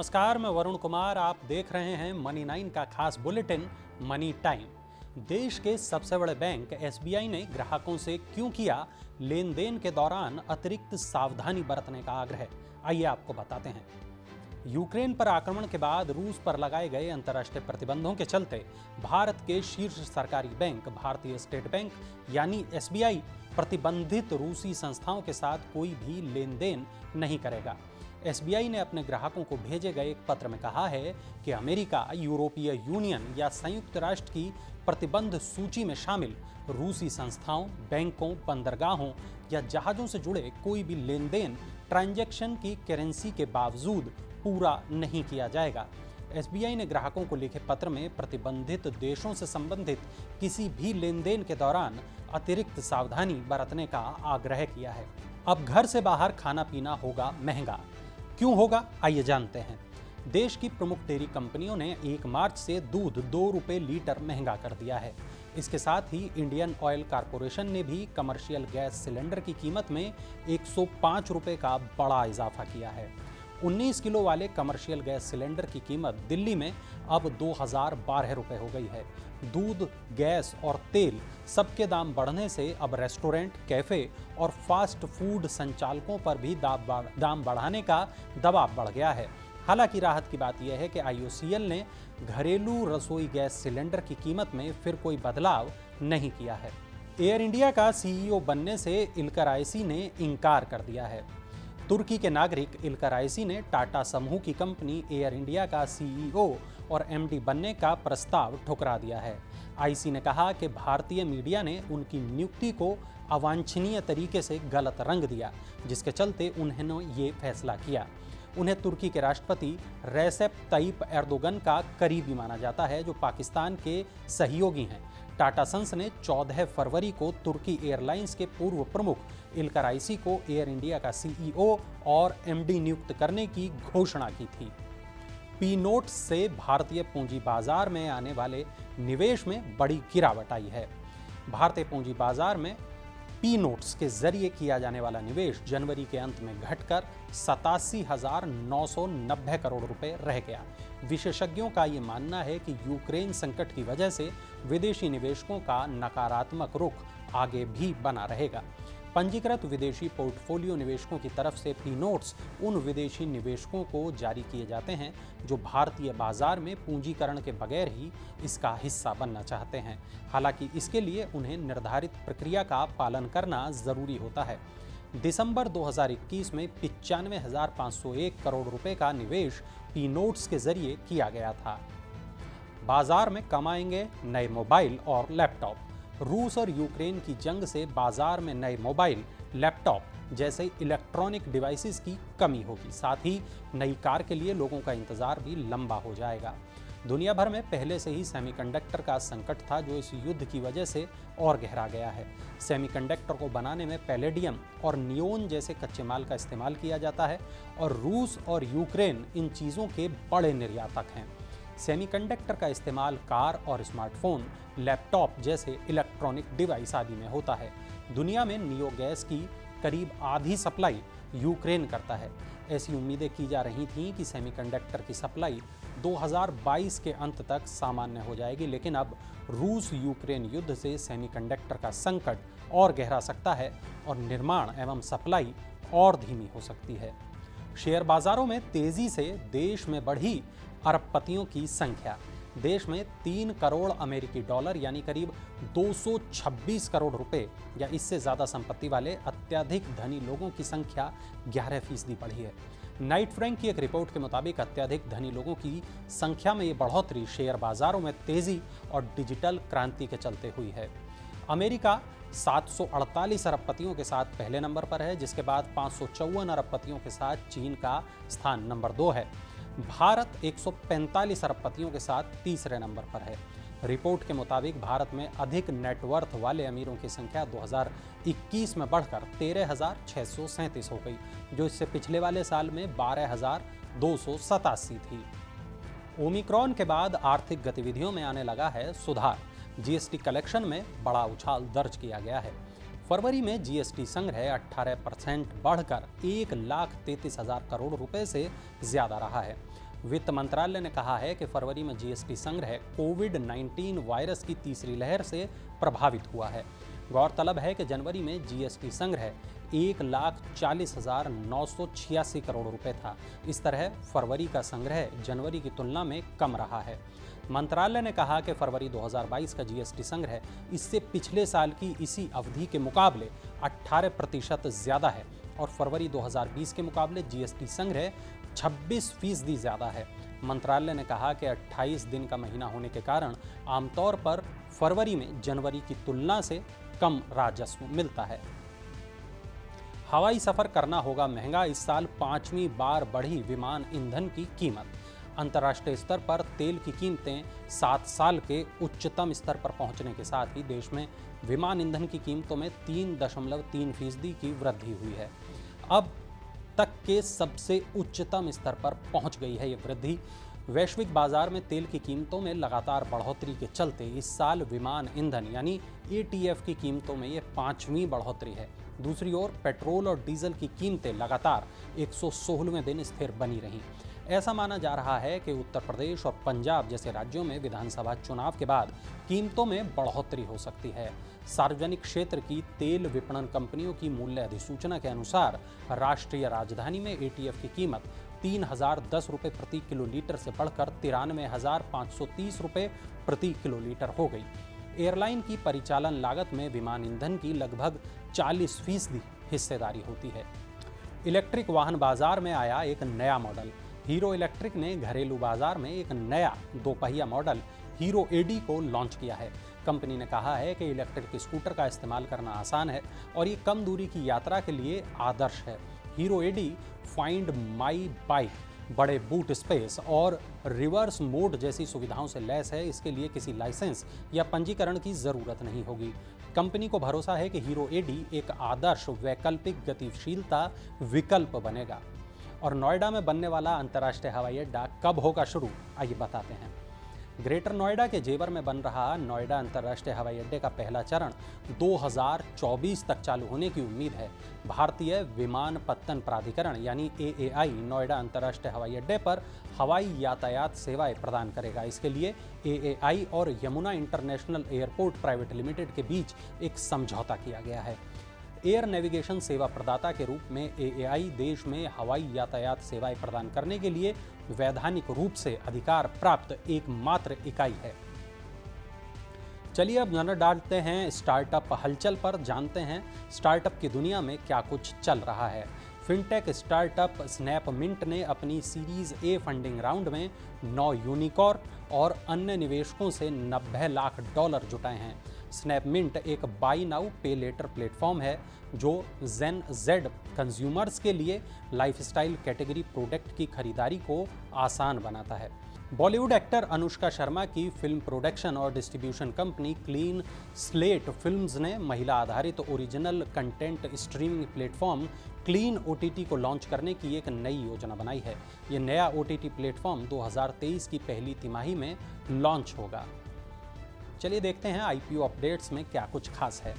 नमस्कार, मैं वरुण कुमार। आप देख रहे हैं मनी 9 का खास बुलेटिन मनी टाइम। देश के सबसे बड़े बैंक एसबीआई ने ग्राहकों से क्यों किया लेन देन के दौरान अतिरिक्त सावधानी बरतने का आग्रह, आइए आपको बताते हैं। यूक्रेन पर आक्रमण के बाद रूस पर लगाए गए अंतर्राष्ट्रीय प्रतिबंधों के चलते भारत के शीर्ष सरकारी बैंक भारतीय स्टेट बैंक यानी एसबीआई प्रतिबंधित रूसी संस्थाओं के साथ कोई भी लेन देन नहीं करेगा। एसबीआई ने अपने ग्राहकों को भेजे गए एक पत्र में कहा है कि अमेरिका, यूरोपीय यूनियन या संयुक्त राष्ट्र की प्रतिबंध सूची में शामिल रूसी संस्थाओं, बैंकों, बंदरगाहों या जहाजों से जुड़े कोई भी लेन देन ट्रांजैक्शन की करेंसी के बावजूद पूरा नहीं किया जाएगा। एसबीआई ने ग्राहकों को लिखे पत्र में प्रतिबंधित देशों से संबंधित किसी भी लेन देन के दौरान अतिरिक्त सावधानी बरतने का आग्रह किया है। अब घर से बाहर खाना पीना होगा महंगा। क्यों होगा, आइए जानते हैं। देश की प्रमुख डेयरी कंपनियों ने 1 मार्च से दूध 2 रुपए लीटर महंगा कर दिया है। इसके साथ ही इंडियन ऑयल कॉरपोरेशन ने भी कमर्शियल गैस सिलेंडर की कीमत में 105 रुपए का बड़ा इजाफा किया है। 19 किलो वाले कमर्शियल गैस सिलेंडर की कीमत दिल्ली में अब 2012 रुपए हो गई है। दूध, गैस और तेल सबके दाम बढ़ने से अब रेस्टोरेंट, कैफे और फास्ट फूड संचालकों पर भी दाम बढ़ाने का दबाव बढ़ गया है। हालांकि राहत की बात यह है कि आईओसीएल ने घरेलू रसोई गैस सिलेंडर की कीमत में फिर कोई बदलाव नहीं किया है। एयर इंडिया का सीईओ बनने से इल्कर आयसी ने इनकार कर दिया है। तुर्की के नागरिक इल्कर आयसी ने टाटा समूह की कंपनी एयर इंडिया का सीईओ और एमडी बनने का प्रस्ताव ठुकरा दिया है। आईसी ने कहा कि भारतीय मीडिया ने उनकी नियुक्ति को अवांछनीय तरीके से गलत रंग दिया, जिसके चलते उन्होंने ये फैसला किया। उन्हें तुर्की के राष्ट्रपति रेसेप तय्यिप एर्दोगन का करीबी माना जाता है, जो पाकिस्तान के सहयोगी हैं। टाटा सन्स ने 14 फरवरी को तुर्की एयरलाइंस के पूर्व प्रमुख इल्कर आयसी को एयर इंडिया का सीईओ और एमडी नियुक्त करने की घोषणा की थी। पी नोट्स से भारतीय पूंजी बाजार में आने वाले निवेश में बड़ी गिरावट आई है। भारतीय पूंजी बाजार में पी नोट्स के जरिए किया जाने वाला निवेश जनवरी के अंत में घटकर 87,990 करोड़ रुपए रह गया। विशेषज्ञों का ये मानना है कि यूक्रेन संकट की वजह से विदेशी निवेशकों का नकारात्मक रुख आगे भी बना रहेगा। पंजीकृत विदेशी पोर्टफोलियो निवेशकों की तरफ से पी नोट्स उन विदेशी निवेशकों को जारी किए जाते हैं जो भारतीय बाजार में पूंजीकरण के बगैर ही इसका हिस्सा बनना चाहते हैं। हालांकि इसके लिए उन्हें निर्धारित प्रक्रिया का पालन करना जरूरी होता है। दिसंबर 2021 में 95,501 करोड़ रुपए का निवेश पी नोट्स के जरिए किया गया था। बाजार में कमाएंगे नए मोबाइल और लैपटॉप। रूस और यूक्रेन की जंग से बाजार में नए मोबाइल, लैपटॉप जैसे इलेक्ट्रॉनिक डिवाइसेस की कमी होगी। साथ ही नई कार के लिए लोगों का इंतजार भी लंबा हो जाएगा। दुनिया भर में पहले से ही सेमीकंडक्टर का संकट था, जो इस युद्ध की वजह से और गहरा गया है। सेमीकंडक्टर को बनाने में पैलेडियम और नियोन जैसे कच्चे माल का इस्तेमाल किया जाता है और रूस और यूक्रेन इन चीज़ों के बड़े निर्यातक हैं। सेमीकंडक्टर का इस्तेमाल कार और स्मार्टफोन, लैपटॉप जैसे इलेक्ट्रॉनिक डिवाइस आदि में होता है। दुनिया में नियो गैस की करीब आधी सप्लाई यूक्रेन करता है। ऐसी उम्मीदें की जा रही थीं कि सेमीकंडक्टर की सप्लाई 2022 के अंत तक सामान्य हो जाएगी, लेकिन अब रूस यूक्रेन युद्ध से सेमीकंडक्टर का संकट और गहरा सकता है और निर्माण एवं सप्लाई और धीमी हो सकती है। शेयर बाजारों में तेजी से देश में बढ़ी अरबपतियों की संख्या। देश में 3 करोड़ अमेरिकी डॉलर यानी करीब 226 करोड़ रुपए या इससे ज़्यादा संपत्ति वाले अत्यधिक धनी लोगों की संख्या 11% बढ़ी है। नाइट फ्रैंक की एक रिपोर्ट के मुताबिक अत्यधिक धनी लोगों की संख्या में ये बढ़ोतरी शेयर बाजारों में तेजी और डिजिटल क्रांति के चलते हुई है। अमेरिका 748 अरबपतियों के साथ पहले नंबर पर है, जिसके बाद 554 अरबपतियों के साथ चीन का स्थान नंबर 2 है। भारत 145 अरबपतियों के साथ तीसरे नंबर पर है। रिपोर्ट के मुताबिक भारत में अधिक नेटवर्थ वाले अमीरों की संख्या 2021 में बढ़कर 13,637 हो गई, जो इससे पिछले वाले साल में 12,287 थी। ओमिक्रॉन के बाद आर्थिक गतिविधियों में आने लगा है सुधार। जीएसटी कलेक्शन में बड़ा उछाल दर्ज किया गया है। फरवरी में जीएसटी संग्रह 18% बढ़कर 1,33,000 करोड़ रुपए से ज्यादा रहा है। वित्त मंत्रालय ने कहा है कि फरवरी में जीएसटी संग्रह कोविड-19 वायरस की तीसरी लहर से प्रभावित हुआ है। गौरतलब है कि जनवरी में जीएसटी संग्रह 1,40,986 करोड़ रुपए था। इस तरह फरवरी का संग्रह जनवरी की तुलना में कम रहा है। मंत्रालय ने कहा कि फरवरी 2022 का जीएसटी संग्रह इससे पिछले साल की इसी अवधि के मुकाबले 18% ज्यादा है और फरवरी 2020 के मुकाबले जीएसटी संग्रह 26% ज्यादा है। मंत्रालय ने कहा कि 28 दिन का महीना होने के कारण आमतौर पर फरवरी में जनवरी की तुलना से कम राजस्व मिलता है। हवाई सफर करना होगा महंगा, इस साल 5वीं बार बढ़ी विमान ईंधन की कीमत। अंतर्राष्ट्रीय स्तर पर तेल की कीमतें 7 साल के उच्चतम स्तर पर पहुंचने के साथ ही देश में विमान ईंधन की कीमतों में 3.3% की वृद्धि हुई है। अब तक के सबसे उच्चतम स्तर पर पहुंच गई है ये वृद्धि। वैश्विक बाजार में तेल की कीमतों में लगातार बढ़ोतरी के चलते इस साल विमान ईंधन यानी ATF की कीमतों में ये 5वीं बढ़ोतरी है। दूसरी ओर पेट्रोल और डीजल की कीमतें लगातार 116वें दिन स्थिर बनी रहीं। ऐसा माना जा रहा है कि उत्तर प्रदेश और पंजाब जैसे राज्यों में विधानसभा चुनाव के बाद कीमतों में बढ़ोतरी हो सकती है। सार्वजनिक क्षेत्र की तेल विपणन कंपनियों की मूल्य अधिसूचना के अनुसार राष्ट्रीय राजधानी में ATF की कीमत 3,010 रुपये प्रति किलोलीटर से बढ़कर 93,530 रुपये प्रति किलोलीटर हो गई। एयरलाइन की परिचालन लागत में विमान ईंधन की लगभग 40% हिस्सेदारी होती है। इलेक्ट्रिक वाहन बाजार में आया एक नया मॉडल। हीरो इलेक्ट्रिक ने घरेलू बाजार में एक नया दोपहिया मॉडल हीरो AD को लॉन्च किया है। कंपनी ने कहा है कि इलेक्ट्रिक स्कूटर का इस्तेमाल करना आसान है और ये कम दूरी की यात्रा के लिए आदर्श है। Hero AD find my bike, बड़े बूट स्पेस और रिवर्स मोड जैसी सुविधाओं से लैस है। इसके लिए किसी लाइसेंस या पंजीकरण की जरूरत नहीं होगी। कंपनी को भरोसा है कि हीरो AD एक आदर्श वैकल्पिक गतिशीलता विकल्प बनेगा। और नोएडा में बनने वाला अंतर्राष्ट्रीय हवाई अड्डा कब होगा शुरू, आइए बताते हैं। ग्रेटर नोएडा के जेवर में बन रहा नोएडा अंतर्राष्ट्रीय हवाई अड्डे का पहला चरण 2024 तक चालू होने की उम्मीद है। भारतीय विमानपत्तन प्राधिकरण यानी AAI नोएडा अंतर्राष्ट्रीय हवाई अड्डे पर हवाई यातायात सेवाएं प्रदान करेगा। इसके लिए AAI और Yamuna international airport private limited के बीच एक समझौता किया गया है। एयर नेविगेशन सेवा प्रदाता के रूप में AAI देश में हवाई यातायात सेवाएं प्रदान करने के लिए वैधानिक रूप से अधिकार प्राप्त एकमात्र इकाई है। चलिए अब नजर डालते हैं स्टार्टअप हलचल पर, जानते हैं स्टार्टअप की दुनिया में क्या कुछ चल रहा है। फिनटेक स्टार्टअप स्नैपमिंट ने अपनी सीरीज A फंडिंग राउंड में 9 यूनिकॉर्न और अन्य निवेशकों से $90 लाख जुटाए हैं। स्नैपमिंट एक बाई नाउ पे लेटर प्लेटफॉर्म है जो जेन जेड कंज्यूमर्स के लिए लाइफस्टाइल कैटेगरी प्रोडक्ट की खरीदारी को आसान बनाता है। बॉलीवुड एक्टर अनुष्का शर्मा की फिल्म प्रोडक्शन और distribution company clean slate films ने महिला आधारित original content streaming platform clean OTT को लॉन्च करने की एक नई योजना बनाई है। ये नया OTT प्लेटफॉर्म 2023 की पहली तिमाही में लॉन्च होगा। चलिए देखते हैं IPO अपडेट्स में क्या कुछ खास है।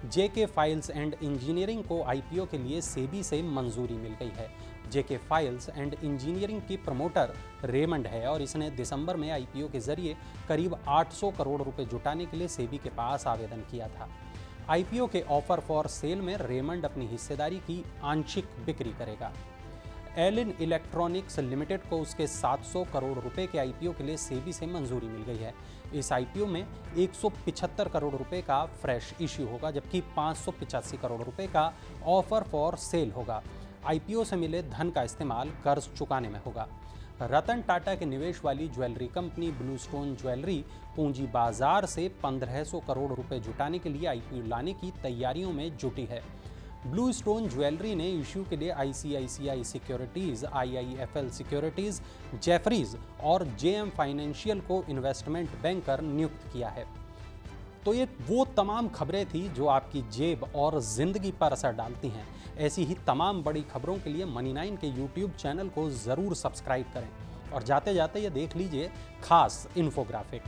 JK फाइल्स एंड इंजीनियरिंग को IPO के लिए सेबी से मंजूरी मिल गई है। JK फाइल्स एंड इंजीनियरिंग की प्रमोटर रेमंड है और इसने दिसंबर में IPO के जरिए करीब 800 करोड़ रुपए जुटाने के लिए सेबी के पास आवेदन किया था। IPO के ऑफर फॉर सेल में रेमंड अपनी हिस्सेदारी की आंशिक बिक्री करेगा। एलिन इलेक्ट्रॉनिक्स लिमिटेड को उसके 700 करोड़ रुपए के IPO के लिए सेबी से मंजूरी मिल गई है। इस IPO में 175 करोड़ रुपए का फ्रेश इश्यू होगा जबकि 585 करोड़ रुपए का ऑफर फॉर सेल होगा। IPO से मिले धन का इस्तेमाल कर्ज चुकाने में होगा। रतन टाटा के निवेश वाली jewellery company blue stone jewellery पूंजी बाजार से 1500 करोड़ रुपए जुटाने के लिए IPO लाने की तैयारियों में जुटी है। ब्लू स्टोन ज्वेलरी ने इश्यू के लिए ICICI securities, IIFL securities, Jefferies और JM फाइनेंशियल को इन्वेस्टमेंट बैंकर नियुक्त किया है। तो ये वो तमाम खबरें थी जो आपकी जेब और जिंदगी पर असर डालती हैं। ऐसी ही तमाम बड़ी खबरों के लिए मनी9 के YouTube चैनल को ज़रूर सब्सक्राइब करें और जाते जाते ये देख लीजिए खास इन्फोग्राफिक।